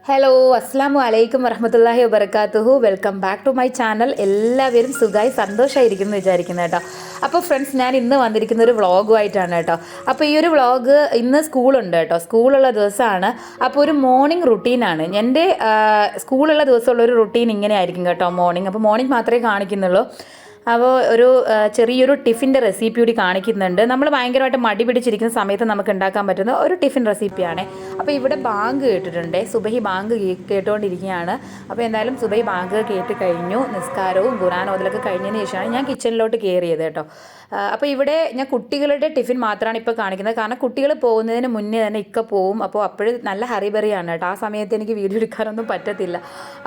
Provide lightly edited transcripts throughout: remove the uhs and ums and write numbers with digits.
Hello അസ്സാമു അലൈക്കും വറഹമത്തല്ലാഹി വബർക്കാത്തുഹു. Welcome back to my channel. എല്ലാവരും സുഖമായി സന്തോഷമായിരിക്കുന്നു വിചാരിക്കുന്നു കേട്ടോ. അപ്പോൾ ഫ്രണ്ട്സ്, ഞാൻ ഇന്ന് വന്നിരിക്കുന്ന ഒരു വ്ളോഗുമായിട്ടാണ് കേട്ടോ. അപ്പോൾ ഈ ഒരു വ്ളോഗ് ഇന്ന് സ്കൂളുണ്ട് കേട്ടോ, സ്കൂളുള്ള ദിവസമാണ്. അപ്പോൾ ഒരു മോർണിംഗ് റുട്ടീനാണ് എൻ്റെ. സ്കൂളുള്ള ദിവസമുള്ള ഒരു റുട്ടീൻ ഇങ്ങനെ ആയിരിക്കും കേട്ടോ, മോർണിംഗ്. അപ്പോൾ മോർണിംഗ് മാത്രമേ കാണിക്കുന്നുള്ളൂ. അപ്പോൾ ഒരു ചെറിയൊരു ടിഫിൻ്റെ റെസിപ്പി കൂടി കാണിക്കുന്നുണ്ട്. നമ്മൾ ഭയങ്കരമായിട്ട് മടി പിടിച്ചിരിക്കുന്ന സമയത്ത് നമുക്ക് ഉണ്ടാക്കാൻ പറ്റുന്ന ഒരു ടിഫിൻ റെസിപ്പിയാണ്. അപ്പോൾ ഇവിടെ ബാങ്ക് കേട്ടിട്ടുണ്ട്, സുബഹി ബാങ്ക് കേട്ടുകൊണ്ടിരിക്കുകയാണ്. അപ്പോൾ എന്തായാലും സുബഹി ബാങ്ക് കേട്ട് കഴിഞ്ഞു. നിസ്കാരവും ഖുർആൻ ഓതലൊക്കെ കഴിഞ്ഞതിന് ശേഷമാണ് ഞാൻ കിച്ചണിലോട്ട് കയറിയത് കേട്ടോ. അപ്പോൾ ഇവിടെ ഞാൻ കുട്ടികളുടെ ടിഫിൻ മാത്രമാണ് ഇപ്പോൾ കാണിക്കുന്നത്. കാരണം കുട്ടികൾ പോകുന്നതിന് മുന്നേ തന്നെ ഇക്ക പോവും. അപ്പോൾ അപ്പോഴും നല്ല ഹറിബറിയാണ് കേട്ടോ. ആ സമയത്ത് എനിക്ക് വീഡിയോ എടുക്കാനൊന്നും പറ്റത്തില്ല.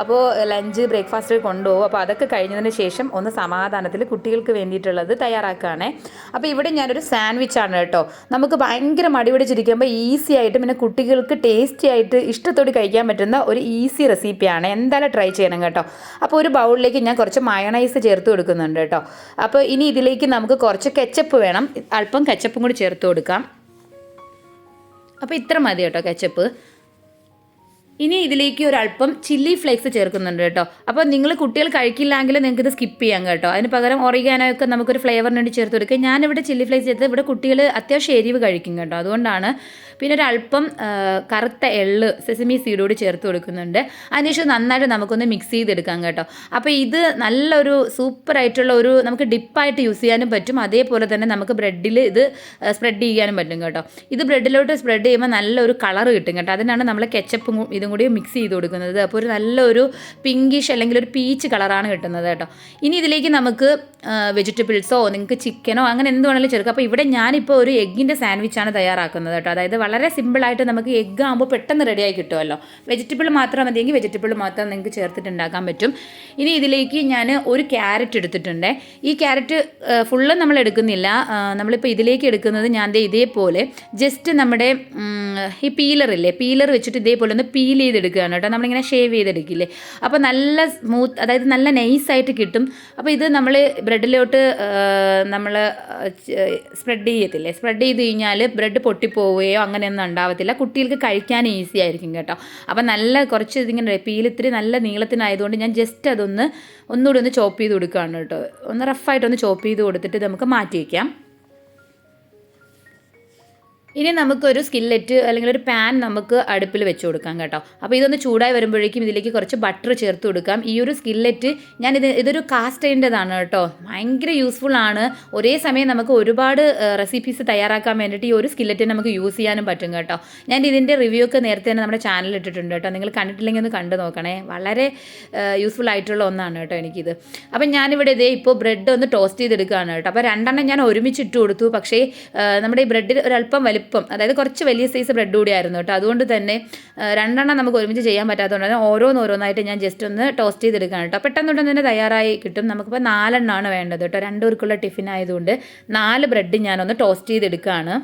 അപ്പോൾ ലഞ്ച് ബ്രേക്ക്ഫാസ്റ്റ് കൊണ്ടുപോകും. അപ്പോൾ അതൊക്കെ കഴിഞ്ഞതിന് ശേഷം ഒന്ന് സമാധാനത്തിൽ കുട്ടികൾക്ക് വേണ്ടിയിട്ടുള്ളത് തയ്യാറാക്കുകയാണേ. അപ്പോൾ ഇവിടെ ഞാനൊരു സാൻഡ്വിച്ചാണ് കേട്ടോ. നമുക്ക് ഭയങ്കര മടി പിടിച്ചിരിക്കുമ്പോൾ ഈസി ആയിട്ട് പിന്നെ കുട്ടികൾക്ക് ടേസ്റ്റി ആയിട്ട് ഇഷ്ടത്തോടെ കഴിക്കാൻ പറ്റുന്ന ഒരു ഈസി റെസിപ്പിയാണ്. എന്തായാലും ട്രൈ ചെയ്യണം കേട്ടോ. അപ്പോൾ ഒരു ബൗളിലേക്ക് ഞാൻ കുറച്ച് മയോണൈസ് ചേർത്ത് കൊടുക്കുന്നുണ്ട് കേട്ടോ. അപ്പോൾ ഇനി ഇതിലേക്ക് നമുക്ക് കുറച്ച് കെച്ചപ്പ് വേണം. അല്പം കെച്ചപ്പും കൂടി ചേർത്ത് കൊടുക്കാം. അപ്പോൾ ഇത്ര മതി കേട്ടോ കെച്ചപ്പ്. ഇനി ഇതിലേക്ക് ഒരല്പം ചില്ലി ഫ്ലേക്സ് ചേർക്കുന്നുണ്ട് കേട്ടോ. അപ്പോൾ നിങ്ങൾ കുട്ടികൾ കഴിക്കില്ലെങ്കിൽ നിങ്ങൾക്ക് ഇത് സ്കിപ്പ് ചെയ്യാം കേട്ടോ. അതിന് പകരം ഒറിഗാനോ ഒക്കെ നമുക്കൊരു ഫ്ലേവറിന് വേണ്ടി ചേർത്ത് കൊടുക്കുക. ഞാനിവിടെ ചില്ലി ഫ്ലേക്സ് ചേർത്ത് ഇവിടെ കുട്ടികൾ അത്യാവശ്യം എരിവ് കഴിക്കും കേട്ടോ, അതുകൊണ്ടാണ്. പിന്നെ ഒരല്പം കറുത്ത എള്ള് സെസമി സീഡോട് ചേർത്ത് കൊടുക്കുന്നുണ്ട്. അതിനുശേഷം നന്നായിട്ട് നമുക്കൊന്ന് മിക്സ് ചെയ്തെടുക്കാം കേട്ടോ. അപ്പോൾ ഇത് നല്ലൊരു സൂപ്പറായിട്ടുള്ള ഒരു നമുക്ക് ഡിപ്പായിട്ട് യൂസ് ചെയ്യാനും പറ്റും. അതേപോലെ തന്നെ നമുക്ക് ബ്രെഡിൽ ഇത് സ്പ്രെഡ് ചെയ്യാനും പറ്റും കേട്ടോ. ഇത് ബ്രെഡിലോട്ട് സ്പ്രെഡ് ചെയ്യുമ്പോൾ നല്ലൊരു കളർ കിട്ടും കേട്ടോ. അതിനാണ് നമ്മൾ കെച്ചപ്പും ഇതും കൂടി മിക്സ് ചെയ്ത് കൊടുക്കുന്നത്. അപ്പോൾ ഒരു നല്ലൊരു പിങ്കിഷ് അല്ലെങ്കിൽ ഒരു പീച്ച് കളറാണ് കിട്ടുന്നത് കേട്ടോ. ഇനി ഇതിലേക്ക് നമുക്ക് വെജിറ്റബിൾസോ നിങ്ങൾക്ക് ചിക്കനോ അങ്ങനെ എന്ത് വേണമെങ്കിലും ചേർക്കാം. അപ്പോൾ ഇവിടെ ഞാനിപ്പോൾ ഒരു എഗ്ഗിൻ്റെ സാൻഡ്വിച്ചാണ് തയ്യാറാക്കുന്നത് കേട്ടോ. അതായത് വളരെ സിമ്പിളായിട്ട് നമുക്ക് എഗ്ഗ് ആകുമ്പോൾ പെട്ടെന്ന് റെഡിയായി കിട്ടുമല്ലോ. വെജിറ്റബിൾ മാത്രം മതിയെങ്കിൽ വെജിറ്റബിൾ മാത്രം നിങ്ങൾക്ക് ചേർത്തിട്ട് ഉണ്ടാക്കാൻ പറ്റും. ഇനി ഇതിലേക്ക് ഞാൻ ഒരു ക്യാരറ്റ് എടുത്തിട്ടുണ്ട്. ഈ ക്യാരറ്റ് ഫുള്ള് നമ്മൾ എടുക്കുന്നില്ല. നമ്മളിപ്പോൾ ഇതിലേക്ക് എടുക്കുന്നത് ഞാൻ ഇതേപോലെ ജസ്റ്റ് നമ്മുടെ ഈ പീലറില്ലേ, പീലർ വെച്ചിട്ട് ഇതേപോലെ ഒന്ന് പീൽ ചെയ്തെടുക്കുകയാണ് കേട്ടോ. നമ്മളിങ്ങനെ ഷേവ് ചെയ്തെടുക്കില്ലേ, അപ്പോൾ നല്ല സ്മൂത്ത്, അതായത് നല്ല നൈസായിട്ട് കിട്ടും. അപ്പോൾ ഇത് നമ്മൾ ബ്രെഡിലോട്ട് നമ്മൾ സ്പ്രെഡ് ചെയ്യത്തില്ലേ, സ്പ്രെഡ് ചെയ്ത് കഴിഞ്ഞാൽ ബ്രെഡ് പൊട്ടിപ്പോവുകയോ അങ്ങനെയൊന്നും ഉണ്ടാവത്തില്ല. കുട്ടികൾക്ക് കഴിക്കാൻ ഈസി ആയിരിക്കും കേട്ടോ. അപ്പോൾ നല്ല കുറച്ച് ഇതിങ്ങനെ പീലിത്തിരി നല്ല നീളത്തിനായതുകൊണ്ട് ഞാൻ ജസ്റ്റ് ഒന്നുകൂടി ഒന്ന് ചോപ്പ് ചെയ്ത് കൊടുക്കുകയാണ് കേട്ടോ. ഒന്ന് റഫായിട്ടൊന്ന് ചോപ്പ് ചെയ്ത് കൊടുത്തിട്ട് നമുക്ക് മാറ്റി വയ്ക്കാം. ഇനി നമുക്കൊരു സ്കില്ലറ്റ് അല്ലെങ്കിൽ ഒരു പാൻ നമുക്ക് അടുപ്പിൽ വെച്ച് കൊടുക്കാം കേട്ടോ. അപ്പോൾ ഇതൊന്ന് ചൂടായി വരുമ്പോഴേക്കും ഇതിലേക്ക് കുറച്ച് ബട്ടർ ചേർത്ത് കൊടുക്കാം. ഈ ഒരു സ്കില്ലറ്റ് ഇതൊരു കാസ്റ്റ് അയണിൻ്റെതാണ് കേട്ടോ. ഭയങ്കര യൂസ്ഫുൾ ആണ്. ഒരേ സമയം നമുക്ക് ഒരുപാട് റെസിപ്പീസ് തയ്യാറാക്കാൻ വേണ്ടിയിട്ട് ഈ ഒരു സ്കില്ലറ്റ് നമുക്ക് യൂസ് ചെയ്യാനും പറ്റും കേട്ടോ. ഞാൻ ഇതിൻ്റെ റിവ്യൂ ഒക്കെ നേരത്തെ തന്നെ നമ്മുടെ ചാനലിൽ ഇട്ടിട്ടുണ്ട് കേട്ടോ. നിങ്ങൾ കണ്ടിട്ടില്ലെങ്കിൽ ഒന്ന് കണ്ടു നോക്കണേ. വളരെ യൂസ്ഫുൾ ആയിട്ടുള്ള ഒന്നാണ് കേട്ടോ എനിക്കിത്. അപ്പം ഞാനിവിടെ ഇപ്പോൾ ബ്രെഡ് ഒന്ന് ടോസ്റ്റ് ചെയ്തെടുക്കുകയാണ് കേട്ടോ. അപ്പോൾ രണ്ടെണ്ണം ഞാൻ ഒരുമിച്ച് ഇട്ട് കൊടുത്തു. പക്ഷേ നമ്മുടെ ഈ ബ്രെഡിൽ ഒരല്പം അതായത് കുറച്ച് വലിയ സൈസ് ബ്രെഡ് കൂടിയായിരുന്നു കേട്ടോ. അതുകൊണ്ട് തന്നെ രണ്ടെണ്ണം നമുക്ക് ഒരുമിച്ച് ചെയ്യാൻ പറ്റാത്തതുകൊണ്ട് ഓരോന്നായിട്ട് ഞാൻ ജസ്റ്റ് ഒന്ന് ടോസ്റ്റ് ചെയ്തെടുക്കുകയാണ് കേട്ടോ. പെട്ടെന്ന് തന്നെ തയ്യാറായി കിട്ടും. നമുക്കിപ്പോൾ 4 എണ്ണമാണ് വേണ്ടത് കേട്ടോ. 2 പേർക്കുള്ള ടിഫിൻ ആയതുകൊണ്ട് 4 ബ്രെഡ് ഞാനൊന്ന് ടോസ്റ്റ് ചെയ്തെടുക്കുകയാണ്.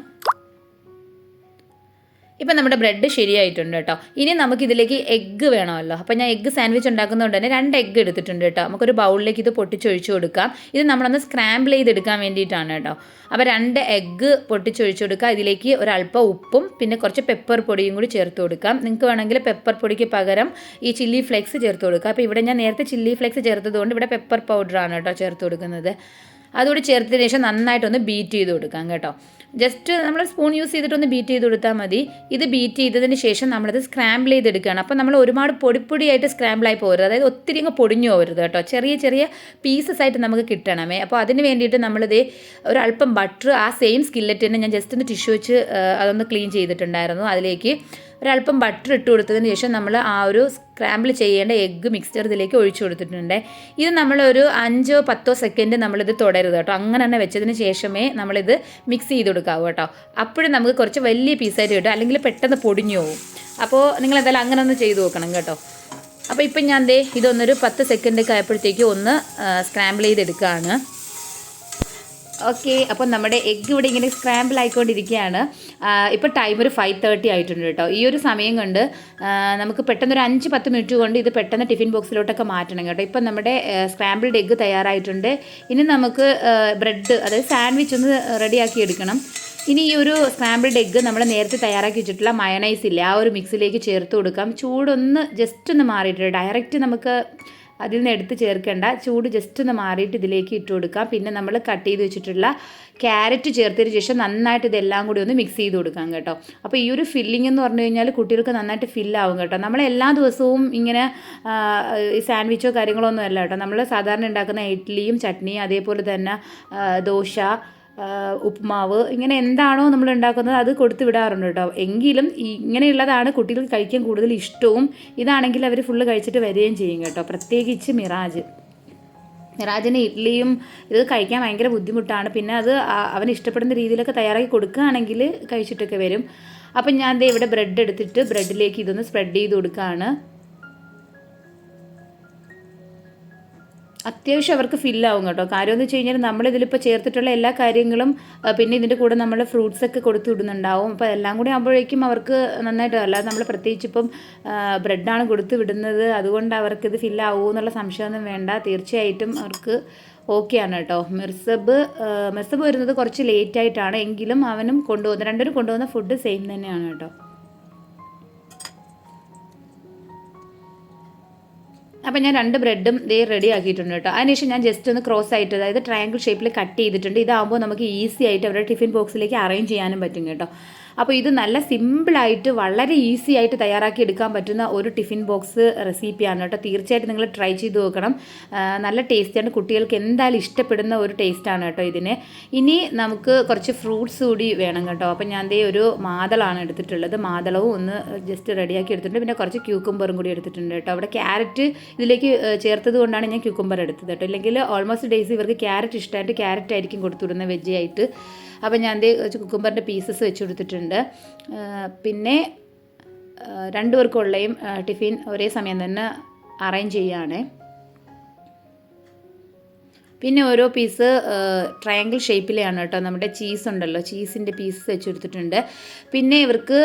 ഇപ്പം നമ്മുടെ ബ്രെഡ് ശരിയായിട്ടുണ്ട് കേട്ടോ. ഇനി നമുക്കിതിലേക്ക് എഗ്ഗ് വേണമല്ലോ. അപ്പോൾ ഞാൻ എഗ്ഗ് സാൻഡ്വിച്ച് ഉണ്ടാക്കുന്നതുകൊണ്ട് തന്നെ 2 എഗ്ഗ് എടുത്തിട്ടുണ്ട് കേട്ടോ. നമുക്കൊരു ബൗളിലേക്ക് ഇത് പൊട്ടിച്ചൊഴിച്ച് കൊടുക്കാം. ഇത് നമ്മളൊന്ന് സ്ക്രാമ്പിൾ ചെയ്തെടുക്കാൻ വേണ്ടിയിട്ടാണ് കേട്ടോ. അപ്പോൾ 2 എഗ്ഗ് പൊട്ടിച്ചൊഴിച്ച് കൊടുക്കുക. ഇതിലേക്ക് ഒരല്പം ഉപ്പും പിന്നെ കുറച്ച് പെപ്പർ പൊടിയും കൂടി ചേർത്ത് കൊടുക്കാം. നിങ്ങൾക്ക് വേണമെങ്കിൽ പെപ്പർ പൊടിക്ക് പകരം ഈ ചില്ലി ഫ്ലേക്സ് ചേർത്ത് കൊടുക്കുക. അപ്പോൾ ഇവിടെ ഞാൻ നേരത്തെ ചില്ലി ഫ്ലേക്സ് ചേർത്തതുകൊണ്ട് ഇവിടെ പെപ്പർ പൗഡറാണ് കേട്ടോ ചേർത്ത് കൊടുക്കുന്നത്. അതുകൂടി ചേർത്തതിന് ശേഷം നന്നായിട്ടൊന്ന് ബീറ്റ് ചെയ്ത് കൊടുക്കാം കേട്ടോ. ജസ്റ്റ് നമ്മൾ സ്പൂൺ യൂസ് ചെയ്തിട്ടൊന്ന് ബീറ്റ് ചെയ്ത് കൊടുത്താൽ മതി. ഇത് ബീറ്റ് ചെയ്തതിന് ശേഷം നമ്മളത് സ്ക്രാമ്പിൾ ചെയ്തെടുക്കുകയാണ്. അപ്പോൾ നമ്മൾ ഒരുപാട് പൊടിപ്പൊടിയായിട്ട് സ്ക്രാമ്പിളായി പോകരുത്, അതായത് ഒത്തിരി അങ്ങ് പൊടിഞ്ഞു പോകരുത് കേട്ടോ. ചെറിയ ചെറിയ പീസസ് ആയിട്ട് നമുക്ക് കിട്ടണമേ. അപ്പോൾ അതിന് വേണ്ടിയിട്ട് നമ്മളിത് ഒരല്പം ബട്ടർ ആ സെയിം സ്കില്ലറ്റ് തന്നെ ഞാൻ ജസ്റ്റ് ഒന്ന് ടിഷ്യൂ വെച്ച് അതൊന്ന് ക്ലീൻ ചെയ്തിട്ടുണ്ടായിരുന്നു. അതിലേക്ക് ഒരല്പം ബട്ടർ ഇട്ട് കൊടുത്തതിന് ശേഷം നമ്മൾ ആ ഒരു സ്ക്രാമ്പിൾ ചെയ്യേണ്ട എഗ്ഗ് മിക്സ്ചർ ഇതിലേക്ക് ഒഴിച്ചു കൊടുത്തിട്ടുണ്ട്. ഇത് നമ്മളൊരു 5-10 സെക്കൻഡ് നമ്മളിത് തുടരുത് കേട്ടോ. അങ്ങനെ തന്നെ വെച്ചതിന് ശേഷമേ നമ്മളിത് മിക്സ് ചെയ്ത് കൊടുക്കാവൂ കേട്ടോ. അപ്പോഴും നമുക്ക് കുറച്ച് വലിയ പീസായിട്ട് കിട്ടും, അല്ലെങ്കിൽ പെട്ടെന്ന് പൊടിഞ്ഞു പോകും. അപ്പോൾ നിങ്ങൾ എന്തായാലും അങ്ങനെ ഒന്ന് ചെയ്ത് നോക്കണം കേട്ടോ. അപ്പോൾ ഇപ്പം ഞാൻ ഇതൊന്നൊരു 10 സെക്കൻഡൊക്കെ ആയപ്പോഴത്തേക്കും ഒന്ന് സ്ക്രാമ്പിൾ ചെയ്തെടുക്കുകയാണ്. ഓക്കെ, അപ്പോൾ നമ്മുടെ എഗ്ഗ് ഇവിടെ ഇങ്ങനെ സ്ക്രാമ്പിൾ ആയിക്കൊണ്ടിരിക്കുകയാണ്. ഇപ്പോൾ ടൈം ഒരു 5:30 ആയിട്ടുണ്ട് കേട്ടോ. ഈ ഒരു സമയം കൊണ്ട് നമുക്ക് പെട്ടെന്നൊരു 5-10 മിനിറ്റ് കൊണ്ട് ഇത് പെട്ടെന്ന് ടിഫിൻ ബോക്സിലോട്ടൊക്കെ മാറ്റണം കേട്ടോ. ഇപ്പം നമ്മുടെ സ്ക്രാമ്പിൾഡ് എഗ്ഗ് തയ്യാറായിട്ടുണ്ട്. ഇനി നമുക്ക് ബ്രെഡ്, അതായത് സാൻഡ്വിച്ച് ഒന്ന് റെഡിയാക്കി എടുക്കണം. ഇനി ഈ ഒരു സ്ക്രാമ്പിൾഡ് എഗ്ഗ് നമ്മൾ നേരത്തെ തയ്യാറാക്കി വെച്ചിട്ടുള്ള മയണൈസ് ഇല്ലേ, ആ ഒരു മിക്സിലേക്ക് ചേർത്ത് കൊടുക്കാം. ചൂടൊന്ന് ജസ്റ്റ് ഒന്ന് മാറിയിട്ട് ഡയറക്റ്റ് നമുക്ക് അതിൽ നിന്ന് എടുത്ത് ചേർക്കേണ്ട, ചൂട് ജസ്റ്റ് ഒന്ന് മാറിയിട്ട് ഇതിലേക്ക് ഇട്ട് കൊടുക്കാം. പിന്നെ നമ്മൾ കട്ട് ചെയ്ത് വെച്ചിട്ടുള്ള ക്യാരറ്റ് ചേർത്തതിന് ശേഷം നന്നായിട്ട് ഇതെല്ലാം കൂടി ഒന്ന് മിക്സ് ചെയ്ത് കൊടുക്കാം കേട്ടോ. അപ്പോൾ ഈ ഒരു ഫില്ലിംഗ് എന്ന് പറഞ്ഞു കഴിഞ്ഞാൽ കുട്ടികൾക്ക് നന്നായിട്ട് ഫില്ലാവും കേട്ടോ. നമ്മൾ എല്ലാ ദിവസവും ഇങ്ങനെ ഈ സാൻഡ്വിച്ചോ കാര്യങ്ങളോ ഒന്നും അല്ല കേട്ടോ. നമ്മൾ സാധാരണ ഉണ്ടാക്കുന്ന ഇഡ്ഡലിയും ചട്നിയും അതേപോലെ തന്നെ ദോശ, ഉപ്പുമാവ്, ഇങ്ങനെ എന്താണോ നമ്മൾ ഉണ്ടാക്കുന്നത് അത് കൊടുത്ത് വിടാറുണ്ട് കേട്ടോ. എങ്കിലും ഇങ്ങനെയുള്ളതാണ് കുട്ടികൾക്ക് കഴിക്കാൻ കൂടുതൽ ഇഷ്ടവും. ഇതാണെങ്കിൽ അവർ ഫുള്ള് കഴിച്ചിട്ട് വരികയും ചെയ്യും കേട്ടോ. പ്രത്യേകിച്ച് മിറാജിന് ഇഡ്ഡലിയും ഇത് കഴിക്കാൻ ഭയങ്കര ബുദ്ധിമുട്ടാണ്. പിന്നെ അത് അവന് ഇഷ്ടപ്പെടുന്ന രീതിയിലൊക്കെ തയ്യാറാക്കി കൊടുക്കുകയാണെങ്കിൽ കഴിച്ചിട്ടൊക്കെ വരും. അപ്പം ഞാൻ ദേ ഇവിടെ ബ്രെഡ് എടുത്തിട്ട് ബ്രെഡിലേക്ക് ഇതൊന്ന് സ്പ്രെഡ് ചെയ്ത് കൊടുക്കുകയാണ്. അത്യാവശ്യം അവർക്ക് ഫില്ലാവും കേട്ടോ. കാര്യം എന്ന് വെച്ച് കഴിഞ്ഞാൽ നമ്മളിതിലിപ്പോൾ ചേർത്തിട്ടുള്ള എല്ലാ കാര്യങ്ങളും പിന്നെ ഇതിൻ്റെ കൂടെ നമ്മൾ ഫ്രൂട്ട്സൊക്കെ കൊടുത്തു വിടുന്നുണ്ടാവും. അപ്പോൾ എല്ലാം കൂടി ആകുമ്പോഴേക്കും അവർക്ക് നന്നായിട്ട്, അല്ലാതെ നമ്മൾ പ്രത്യേകിച്ച് ഇപ്പം ബ്രെഡാണ് കൊടുത്തു വിടുന്നത് അതുകൊണ്ട് അവർക്കിത് ഫില്ലാവുമോ എന്നുള്ള സംശയമൊന്നും വേണ്ട. തീർച്ചയായിട്ടും അവർക്ക് ഓക്കെയാണ് കേട്ടോ. മിർസബ് വരുന്നത് കുറച്ച് ലേറ്റായിട്ടാണ്, എങ്കിലും അവനും രണ്ടുപേരും കൊണ്ടുപോകുന്ന ഫുഡ് സെയിം തന്നെയാണ് കേട്ടോ. അപ്പോൾ ഞാൻ 2 ബ്രെഡും റെഡി ആക്കിയിട്ടുണ്ട് കേട്ടോ. അതിനുശേഷം ഞാൻ ജസ്റ്റ് ഒന്ന് ക്രോസ് ആയിട്ട്, അതായത് ട്രയാങ്കിൾ ഷേപ്പിൽ കട്ട് ചെയ്തിട്ടുണ്ട്. ഇതാകുമ്പോൾ നമുക്ക് ഈസി ആയിട്ട് അവരുടെ ടിഫിൻ ബോക്സിലേക്ക് അറേഞ്ച് ചെയ്യാനും പറ്റും കേട്ടോ. അപ്പോൾ ഇത് നല്ല സിമ്പിളായിട്ട് വളരെ ഈസി ആയിട്ട് തയ്യാറാക്കി എടുക്കാൻ പറ്റുന്ന ഒരു ടിഫിൻ ബോക്സ് റെസിപ്പിയാണ് കേട്ടോ. തീർച്ചയായിട്ടും നിങ്ങൾ ട്രൈ ചെയ്ത് നോക്കണം. നല്ല ടേസ്റ്റിയാണ്, കുട്ടികൾക്ക് എന്തായാലും ഇഷ്ടപ്പെടുന്ന ഒരു ടേസ്റ്റാണ് കേട്ടോ ഇതിന്. ഇനി നമുക്ക് കുറച്ച് ഫ്രൂട്ട്സ് കൂടി വേണം കേട്ടോ. അപ്പോൾ ഞാൻ ഒരു മാതളാണ് എടുത്തിട്ടുള്ളത്. മാതളവും ഒന്ന് ജസ്റ്റ് റെഡിയാക്കി എടുത്തിട്ടുണ്ട്. പിന്നെ കുറച്ച് ക്യൂക്കുംബറും കൂടി എടുത്തിട്ടുണ്ട് കേട്ടോ. അവിടെ ക്യാരറ്റ് ഇതിലേക്ക് ചേർത്തത് കൊണ്ടാണ് ഞാൻ ക്യൂക്കുംബർ എടുത്തത് കേട്ടോ. ഇല്ലെങ്കിൽ ഓൾമോസ്റ്റ് ഡേയ്സ് ഇവർക്ക് ക്യാരറ്റ് ഇഷ്ടമായിട്ട് ക്യാരറ്റ് ആയിരിക്കും കൊടുത്തുവിടുന്നത് വെജ് ആയിട്ട്. അപ്പോൾ ഞാൻ കുക്കുംബറിൻ്റെ പീസസ് വെച്ച് കൊടുത്തിട്ടുണ്ട്. പിന്നെ 2 പേർക്കുള്ളയും ടിഫിൻ ഒരേ സമയം തന്നെ അറേഞ്ച് ചെയ്യുകയാണ്. പിന്നെ ഓരോ പീസ് ട്രയാങ്കിൾ ഷേപ്പിലെയാണ് കേട്ടോ. നമ്മുടെ ചീസ് ഉണ്ടല്ലോ, ചീസിൻ്റെ പീസ് വെച്ച് കൊടുത്തിട്ടുണ്ട്. പിന്നെ ഇവർക്ക്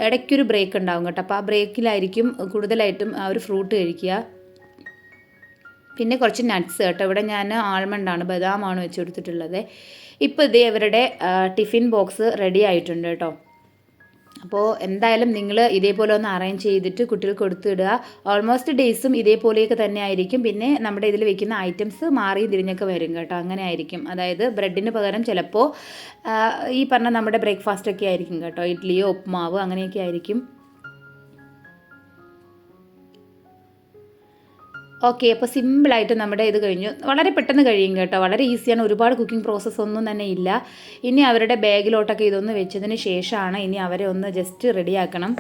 ഇടയ്ക്കൊരു ബ്രേക്ക് ഉണ്ടാവും കേട്ടോ. അപ്പോൾ ആ ബ്രേക്കിലായിരിക്കും കൂടുതലായിട്ടും ആ ഒരു ഫ്രൂട്ട് കഴിക്കുക. പിന്നെ കുറച്ച് നട്ട്സ് കേട്ടോ. ഇവിടെ ഞാൻ ആൽമണ്ടാണ്, ബദാമാണ് വെച്ച് കൊടുത്തിട്ടുള്ളത്. ഇപ്പോൾ ഇതേ അവരുടെ ടിഫിൻ ബോക്സ് റെഡി ആയിട്ടുണ്ട് കേട്ടോ. അപ്പോൾ എന്തായാലും നിങ്ങൾ ഇതേപോലെ ഒന്ന് അറേഞ്ച് ചെയ്തിട്ട് കുട്ടികൾക്ക് കൊടുത്തിടുക. ഓൾമോസ്റ്റ് ഡേയ്സും ഇതേപോലെയൊക്കെ തന്നെ ആയിരിക്കും. പിന്നെ നമ്മുടെ ഇതിൽ വെക്കുന്ന ഐറ്റംസ് മാറി തിരിഞ്ഞൊക്കെ വരും കേട്ടോ. അങ്ങനെ ആയിരിക്കും. അതായത് ബ്രെഡിന് പകരം ചിലപ്പോൾ ഈ പറഞ്ഞ നമ്മുടെ ബ്രേക്ക്ഫാസ്റ്റൊക്കെ ആയിരിക്കും കേട്ടോ. ഇഡ്ഡലിയോ ഉപ്പുമാവ് അങ്ങനെയൊക്കെ ആയിരിക്കും. ഓക്കെ, അപ്പോൾ സിമ്പിളായിട്ട് നമ്മുടെ ഇത് കഴിഞ്ഞു. വളരെ പെട്ടെന്ന് കഴിയും കേട്ടോ. വളരെ ഈസിയാണ്. ഒരുപാട് കുക്കിംഗ് പ്രോസസ്സ് ഒന്നും തന്നെ ഇല്ല. ഇനി അവരുടെ ബാഗിലോട്ടൊക്കെ ഇതൊന്ന് വെച്ചതിന് ശേഷമാണ് ഇനി അവരെ ഒന്ന് ജസ്റ്റ് റെഡിയാക്കണം.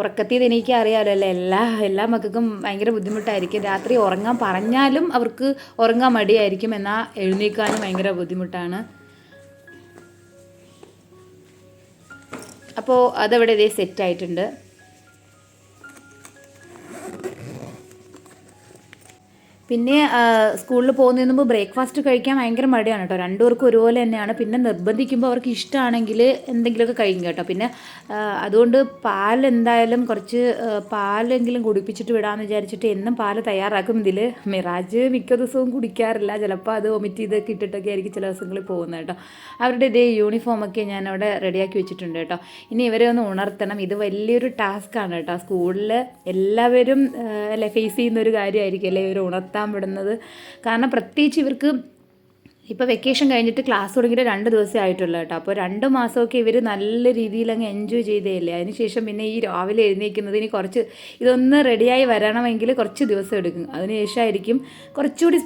ഉറക്കത്തിൽ എനിക്ക് അറിയാമല്ലോ അല്ലേ, എല്ലാ മക്കൾക്കും ഭയങ്കര ബുദ്ധിമുട്ടായിരിക്കും. രാത്രി ഉറങ്ങാൻ പറഞ്ഞാലും അവർക്ക് ഉറങ്ങാൻ മടിയായിരിക്കും, എന്നാൽ എഴുന്നേൽക്കാനും ഭയങ്കര ബുദ്ധിമുട്ടാണ്. അപ്പോൾ അതവിടെ ഇതേ സെറ്റായിട്ടുണ്ട്. പിന്നെ സ്കൂളിൽ പോകുന്നതിന് മുമ്പ് ബ്രേക്ക്ഫാസ്റ്റ് കഴിക്കാൻ ഭയങ്കര മടിയാണ് കേട്ടോ. 2 പേർക്കും ഒരുപോലെ തന്നെയാണ്. പിന്നെ നിർബന്ധിക്കുമ്പോൾ അവർക്ക് ഇഷ്ടമാണെങ്കിൽ എന്തെങ്കിലുമൊക്കെ കഴിക്കും കേട്ടോ. പിന്നെ അതുകൊണ്ട് എന്തായാലും കുറച്ച് പാലെങ്കിലും കുടിപ്പിച്ചിട്ട് വിടാമെന്ന് വിചാരിച്ചിട്ട് എന്നും പാല് തയ്യാറാക്കും. ഇതിൽ മിറാജ് മിക്ക ദിവസവും കുടിക്കാറില്ല. ചിലപ്പോൾ അത് വൊമിറ്റ് ചെയ്തൊക്കെ ഇട്ടിട്ടൊക്കെ ആയിരിക്കും ചില ദിവസങ്ങളിൽ പോകുന്നത് കേട്ടോ. അവരുടെ ഇതേ യൂണിഫോമൊക്കെ ഞാൻ അവിടെ റെഡിയാക്കി വെച്ചിട്ടുണ്ട് കേട്ടോ. ഇനി ഇവരെ ഒന്ന് ഉണർത്തണം. ഇത് വലിയൊരു ടാസ്ക്കാണ് കേട്ടോ. സ്കൂളിൽ എല്ലാവരും ഫേസ് ചെയ്യുന്നൊരു കാര്യമായിരിക്കും അല്ലേ ഇവർ ഉണർത്താൻ വിടുന്നത്. കാരണം പ്രത്യേകിച്ച് ഇവർക്ക് ഇപ്പോൾ വെക്കേഷൻ കഴിഞ്ഞിട്ട് ക്ലാസ് തുടങ്ങിയിട്ട് 2 ദിവസമേ ആയിട്ടുള്ളൂ കേട്ടോ. അപ്പോൾ 2 മാസമൊക്കെ ഇവർ നല്ല രീതിയിൽ അങ്ങ് എൻജോയ് ചെയ്തേയില്ലേ. അതിനുശേഷം പിന്നെ ഈ രാവിലെ എഴുന്നേൽക്കുന്നത് ഇനി ഇതൊന്ന് റെഡിയായി വരണമെങ്കിൽ കുറച്ച് ദിവസം എടുക്കും. അതിനുശേഷമായിരിക്കും കുറച്ചുകൂടി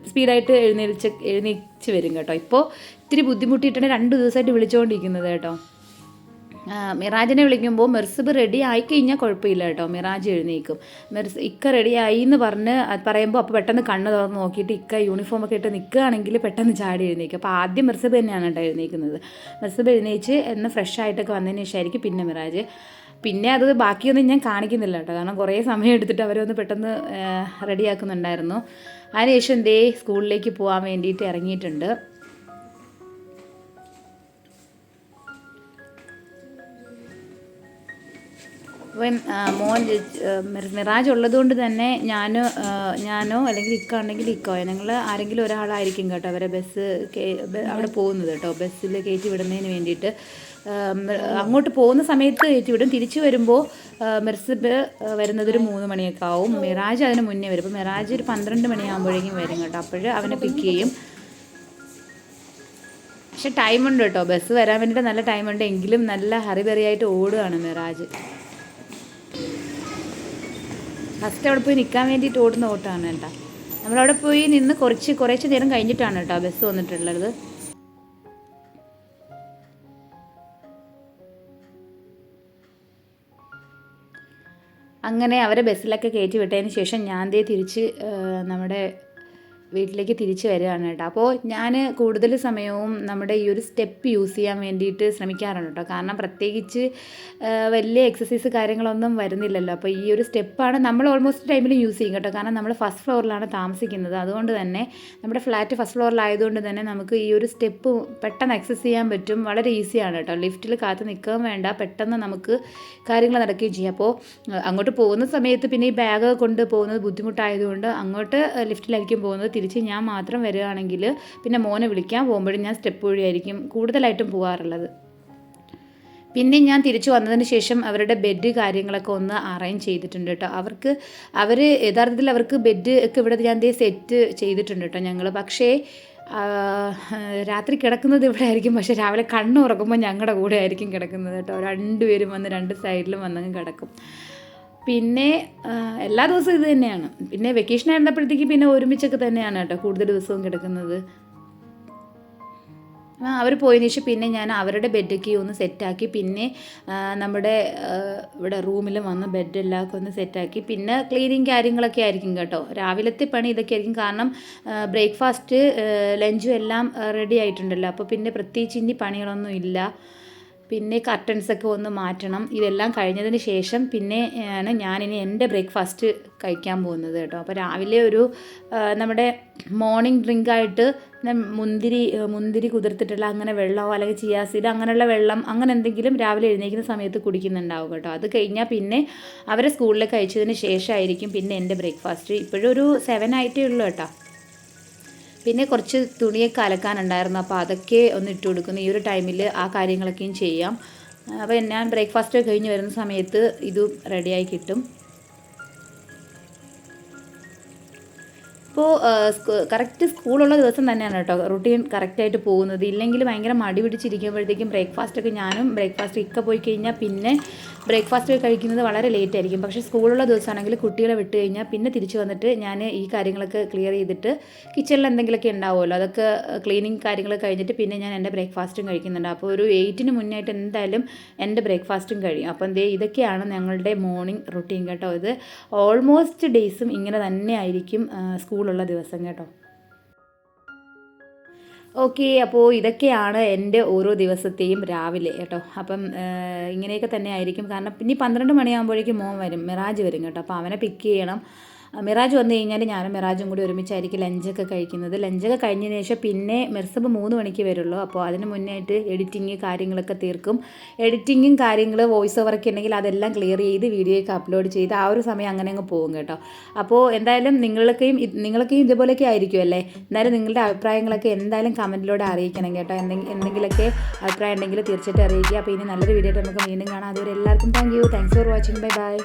സ്പീഡായിട്ട് എഴുന്നേൽച്ച് വരും കേട്ടോ. ഇപ്പോൾ ഇത്തിരി ബുദ്ധിമുട്ടിയിട്ടാണ് 2 ദിവസമായിട്ട് വിളിച്ചുകൊണ്ടിരിക്കുന്നത് കേട്ടോ. മിറാജിനെ വിളിക്കുമ്പോൾ മെർസിബ് റെഡി ആയിക്കഴിഞ്ഞാൽ കുഴപ്പമില്ല കേട്ടോ. മിറാജ് എഴുന്നേൽക്കും. ഇക്ക റെഡി ആയി എന്ന് പറയുമ്പോൾ അപ്പോൾ പെട്ടെന്ന് കണ്ണ് തുറന്ന് നോക്കിയിട്ട് ഇക്ക യൂണിഫോമൊക്കെ ഇട്ട് നിൽക്കുകയാണെങ്കിൽ പെട്ടെന്ന് ചാടി എഴുന്നേക്കും. അപ്പോൾ ആദ്യം മെർസിബ് തന്നെയാണ് കേട്ടോ എഴുന്നേൽക്കുന്നത്. മെർസിബ് എഴുന്നേച്ച് എന്ന് ഫ്രഷ് ആയിട്ടൊക്കെ വന്നതിന് ശേഷമായിരിക്കും പിന്നെ മിറാജ്. പിന്നെ അത് ബാക്കിയൊന്നും ഞാൻ കാണിക്കുന്നില്ല കേട്ടോ. കാരണം കുറേ സമയം എടുത്തിട്ട് അവരൊന്ന് പെട്ടെന്ന് റെഡിയാക്കുന്നുണ്ടായിരുന്നു. അതിനുശേഷം സ്കൂളിലേക്ക് പോകാൻ വേണ്ടിയിട്ട് ഇറങ്ങിയിട്ടുണ്ട്. അപ്പം മോൻ മിറാജ് ഉള്ളതുകൊണ്ട് തന്നെ ഞാനോ അല്ലെങ്കിൽ ഇക്ക ഉണ്ടെങ്കിൽ ഇക്കോ ഞങ്ങൾ ആരെങ്കിലും ഒരാളായിരിക്കും കേട്ടോ അവരെ അവിടെ പോകുന്നത് കേട്ടോ. ബസ്സിൽ കയറ്റി വിടുന്നതിന് വേണ്ടിയിട്ട് അങ്ങോട്ട് പോകുന്ന സമയത്ത് കയറ്റി വിടും. തിരിച്ചു വരുമ്പോൾ മിർസിബ് വരുന്നതൊരു 3 മണിയൊക്കെ ആവും. മിറാജ് അതിന് മുന്നേ വരും. അപ്പോൾ മിറാജ് ഒരു 12 മണിയാകുമ്പോഴേക്കും വരും കേട്ടോ. അപ്പോൾ അവനെ പിക്ക് ചെയ്യും. പക്ഷെ ടൈമുണ്ട് കേട്ടോ, ബസ് വരാൻ വേണ്ടിയിട്ട് നല്ല ടൈമുണ്ട്. എങ്കിലും നല്ല ഹറിബറിയായിട്ട് ഓടുകയാണ് മിറാജ്. ഫസ്റ്റ് അവിടെ പോയി നിൽക്കാൻ വേണ്ടിയിട്ട് ഓടുന്ന ഓട്ടമാണ് കേട്ടോ. നമ്മളവിടെ പോയി നിന്ന് കുറച്ച് നേരം കഴിഞ്ഞിട്ടാണ് കേട്ടോ ബസ് വന്നിട്ടുള്ളത്. അങ്ങനെ അവരെ ബസ്സിലൊക്കെ കയറ്റി വിട്ടതിന് ശേഷം ഞാൻ തിരിച്ച് നമ്മുടെ വീട്ടിലേക്ക് തിരിച്ച് വരികയാണ് കേട്ടോ. അപ്പോൾ ഞാൻ കൂടുതൽ സമയവും നമ്മുടെ ഈ ഒരു സ്റ്റെപ്പ് യൂസ് ചെയ്യാൻ വേണ്ടിയിട്ട് ശ്രമിക്കാറുണ്ട് കേട്ടോ. കാരണം പ്രത്യേകിച്ച് വലിയ എക്സസൈസ് കാര്യങ്ങളൊന്നും വരുന്നില്ലല്ലോ. അപ്പോൾ ഈ ഒരു സ്റ്റെപ്പാണ് നമ്മൾ ഓൾമോസ്റ്റ് ടൈമിൽ യൂസ് ചെയ്യും കേട്ടോ. കാരണം നമ്മൾ ഫസ്റ്റ് ഫ്ലോറിലാണ് താമസിക്കുന്നത്. അതുകൊണ്ട് തന്നെ നമ്മുടെ ഫ്ലാറ്റ് ഫസ്റ്റ് ഫ്ലോറിലായതുകൊണ്ട് തന്നെ നമുക്ക് ഈ ഒരു സ്റ്റെപ്പ് പെട്ടെന്ന് ആക്സസ് ചെയ്യാൻ പറ്റും. വളരെ ഈസിയാണ് കേട്ടോ. ലിഫ്റ്റിൽ കാത്ത് നിൽക്കുകയും വേണ്ട, പെട്ടെന്ന് നമുക്ക് കാര്യങ്ങൾ നടക്കുകയും ചെയ്യാം. അപ്പോൾ അങ്ങോട്ട് പോകുന്ന സമയത്ത് പിന്നെ ഈ ബാഗ് കൊണ്ട് പോകുന്നത് ബുദ്ധിമുട്ടായതുകൊണ്ട് അങ്ങോട്ട് ലിഫ്റ്റിലായിരിക്കും പോകുന്നത്. തിരിച്ച് ഞാൻ മാത്രം വരികയാണെങ്കിൽ പിന്നെ മോനെ വിളിക്കാൻ പോകുമ്പോഴും ഞാൻ സ്റ്റെപ്പ് വഴിയായിരിക്കും കൂടുതലായിട്ടും പോകാറുള്ളത്. പിന്നെ ഞാൻ തിരിച്ചു വന്നതിന് ശേഷം അവരുടെ ബെഡ് കാര്യങ്ങളൊക്കെ ഒന്ന് അറേഞ്ച് ചെയ്തിട്ടുണ്ട് കേട്ടോ. യഥാർത്ഥത്തിൽ അവർക്ക് ബെഡ് ഒക്കെ ഇവിടെ ഞാൻ സെറ്റ് ചെയ്തിട്ടുണ്ട് കേട്ടോ ഞങ്ങൾ. പക്ഷേ രാത്രി കിടക്കുന്നത് ഇവിടെ ആയിരിക്കും. പക്ഷേ രാവിലെ കണ്ണുറക്കുമ്പോൾ ഞങ്ങളുടെ കൂടെ ആയിരിക്കും കിടക്കുന്നത് കേട്ടോ. രണ്ടുപേരും വന്ന് 2 സൈഡിലും വന്നങ്ങ് കിടക്കും. പിന്നെ എല്ലാ ദിവസവും ഇത് തന്നെയാണ്. പിന്നെ വെക്കേഷൻ ആയിരുന്നപ്പോഴത്തേക്ക് പിന്നെ ഒരുമിച്ചൊക്കെ തന്നെയാണ് കേട്ടോ കൂടുതൽ ദിവസവും കിടക്കുന്നത്. അവർ പോയതിന് ശേഷം പിന്നെ ഞാൻ അവരുടെ ബെഡൊക്കെ ഒന്ന് സെറ്റാക്കി. പിന്നെ നമ്മുടെ ഇവിടെ റൂമിൽ വന്ന് ബെഡെല്ലാം ഒന്ന് സെറ്റാക്കി. പിന്നെ ക്ലീനിങ് കാര്യങ്ങളൊക്കെ ആയിരിക്കും കേട്ടോ. രാവിലത്തെ പണി ഇതൊക്കെ ആയിരിക്കും. കാരണം ബ്രേക്ക്ഫാസ്റ്റ് ലഞ്ചും എല്ലാം റെഡി ആയിട്ടുണ്ടല്ലോ. അപ്പോൾ പിന്നെ പ്രത്യേകിച്ച് ഇനി പണികളൊന്നും ഇല്ല. പിന്നെ കർട്ടൻസൊക്കെ ഒന്ന് മാറ്റണം. ഇതെല്ലാം കഴിഞ്ഞതിന് ശേഷം പിന്നെ ആണ് ഞാനിനി എൻ്റെ ബ്രേക്ക്ഫാസ്റ്റ് കഴിക്കാൻ പോകുന്നത് കേട്ടോ. അപ്പോൾ രാവിലെ ഒരു നമ്മുടെ മോർണിംഗ് ഡ്രിങ്കായിട്ട് മുന്തിരി കുതിർത്തിട്ടുള്ള അങ്ങനെ വെള്ളമോ അല്ലെങ്കിൽ ചിയാ സീഡ് അങ്ങനെയുള്ള വെള്ളം അങ്ങനെ എന്തെങ്കിലും രാവിലെ എഴുന്നേൽക്കുന്ന സമയത്ത് കുടിക്കുന്നുണ്ടാവും കേട്ടോ. അത് കഴിഞ്ഞാൽ പിന്നെ അവരെ സ്കൂളിലേക്ക് അയച്ചതിന് ശേഷമായിരിക്കും പിന്നെ എൻ്റെ ബ്രേക്ക്ഫാസ്റ്റ്. ഇപ്പോഴും ഒരു 7 ആയിട്ടേ ഉള്ളൂ കേട്ടോ. പിന്നെ കുറച്ച് തുണിയൊക്കെ അലക്കാനുണ്ടായിരുന്നു. അപ്പോൾ അതൊക്കെ ഒന്ന് ഇട്ട് കൊടുക്കുന്നു. ഈ ഒരു ടൈമിൽ ആ കാര്യങ്ങളൊക്കെയും ചെയ്യാം. അപ്പോൾ ഞാൻ ബ്രേക്ക്ഫാസ്റ്റ് കഴിഞ്ഞ് വരുന്ന സമയത്ത് ഇതും റെഡിയായി കിട്ടും. ഇപ്പോൾ കറക്റ്റ് സ്കൂളുള്ള ദിവസം തന്നെയാണ് കേട്ടോ റുട്ടീൻ കറക്റ്റായിട്ട് പോകുന്നത്. ഇല്ലെങ്കിൽ ഭയങ്കര മടി പിടിച്ചിരിക്കുമ്പോഴത്തേക്കും ബ്രേക്ക്ഫാസ്റ്റൊക്കെ ഞാനും ബ്രേക്ക്ഫാസ്റ്റ് ഇക്ക പോയി കഴിഞ്ഞാൽ പിന്നെ ബ്രേക്ക്ഫാസ്റ്റ് കഴിക്കുന്നത് വളരെ ലേറ്റ് ആയിരിക്കും. പക്ഷേ സ്കൂളുള്ള ദിവസമാണെങ്കിൽ കുട്ടികളെ വിട്ട് കഴിഞ്ഞാൽ പിന്നെ തിരിച്ച് വന്നിട്ട് ഞാൻ ഈ കാര്യങ്ങളൊക്കെ ക്ലിയർ ചെയ്തിട്ട് കിച്ചണിൽ എന്തെങ്കിലുമൊക്കെ ഉണ്ടാവുമല്ലോ അതൊക്കെ ക്ലീനിങ് കാര്യങ്ങൾ കഴിഞ്ഞിട്ട് പിന്നെ ഞാൻ എൻ്റെ ബ്രേക്ക്ഫാസ്റ്റും കഴിക്കുന്നുണ്ട്. അപ്പോൾ ഒരു 8-ന് മുന്നായിട്ട് എന്തായാലും എൻ്റെ ബ്രേക്ക്ഫാസ്റ്റും കഴിയും. അപ്പം ഇതൊക്കെയാണ് ഞങ്ങളുടെ മോർണിംഗ് റുട്ടീൻ കേട്ടോ. ഇത് ഓൾമോസ്റ്റ് ഡേയ്സും ഇങ്ങനെ തന്നെ ആയിരിക്കും സ്കൂളുള്ള ദിവസം കേട്ടോ. ഓക്കെ, അപ്പോൾ ഇതൊക്കെയാണ് എൻ്റെ ഓരോ ദിവസത്തെയും രാവിലെ കേട്ടോ. അപ്പം ഇങ്ങനെയൊക്കെ തന്നെ ആയിരിക്കും. കാരണം ഇനി 12 മണിയാകുമ്പോഴേക്കും മോൻ വരും, മിറാജ് വരും കേട്ടോ. അപ്പോൾ അവനെ പിക്ക് ചെയ്യണം. മിറാജ് വന്നു കഴിഞ്ഞാൽ ഞാനും മിറാജും കൂടി ഒരുമിച്ചായിരിക്കും ലഞ്ചൊക്കെ കഴിക്കുന്നത്. ലഞ്ചൊക്കെ കഴിഞ്ഞതിന് ശേഷം പിന്നെ മിർസബ് 3 മണിക്ക് വരുള്ളൂ. അപ്പോൾ അതിന് മുന്നായിട്ട് എഡിറ്റിങ് കാര്യങ്ങളൊക്കെ തീർക്കും. എഡിറ്റിങ്ങും കാര്യങ്ങൾ വോയിസ് ഓവറൊക്കെ ഉണ്ടെങ്കിൽ അതെല്ലാം ക്ലിയർ ചെയ്ത് വീഡിയോയൊക്കെ അപ്ലോഡ് ചെയ്ത് ആ ഒരു സമയം അങ്ങനെ അങ്ങ് പോകും കേട്ടോ. അപ്പോൾ എന്തായാലും നിങ്ങളൊക്കെയും ഇതുപോലെയൊക്കെ ആയിരിക്കും അല്ലേ. എന്തായാലും നിങ്ങളുടെ അഭിപ്രായങ്ങളൊക്കെ എന്തായാലും കമൻറ്റിലൂടെ അറിയിക്കണം കേട്ടോ. എന്തെങ്കിലുമൊക്കെ അഭിപ്രായം ഉണ്ടെങ്കിൽ തീർച്ചയായിട്ടും അറിയിക്കുക. അപ്പോൾ ഇനി നല്ലൊരു വീഡിയോ ആയിട്ട് നമുക്ക് വീണ്ടും കാണാം. അതുവരെ എല്ലാവർക്കും താങ്ക്സ് ഫോർ വാച്ചിങ്. ബൈ.